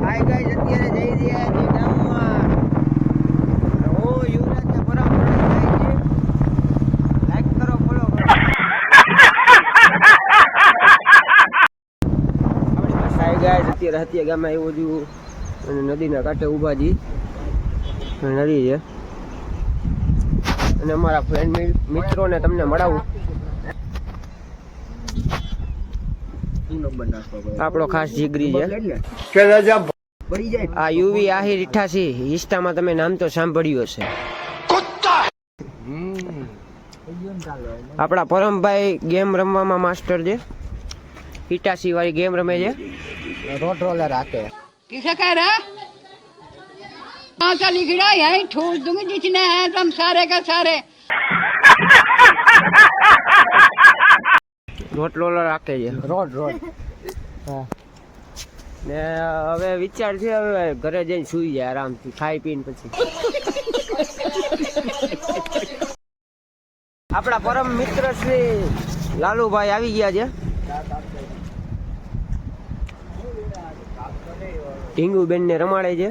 Hi guys, અત્યારે જઈ રહ્યા છીએ ગામમાં. ઓ યુવરાજને પરંપરા થાય છે. લાઈક કરો, ફોલો કરો. હાય ગાઈસ, અત્યારે હત્યા ગામમાં આવ્યો છું અને નદીના કાંઠે ઊભા છીએ. નદી છે અને અમારા ફ્રેન્ડ મિત્રોને તમને મળાવું. આપણો ખાસ જીગરી છે. આ યુવી આહિર 88 ઇન્સ્ટામાં તમે નામ તો સાંભળ્યું હશે. આપણા પરમભાઈ ગેમ રમવામાં માસ્ટર છે. 88 વાળી ગેમ રમે છે. રોડ રોલર હાકે किसे कह रहा सा लिख रहा है ठोस दूंगी जिसने है तुम सारे का सारे રોડ રોલર હાકે છે. રોડ હા. ને હવે વિચાર છે હવે ઘરે જઈને સુઈ જાય આરામથી ખાઈ પીને પછી. આપણા પરમ મિત્ર શ્રી લાલુભાઈ આવી ગયા છે. ઢીંગુ બેન ને રમાડે છે.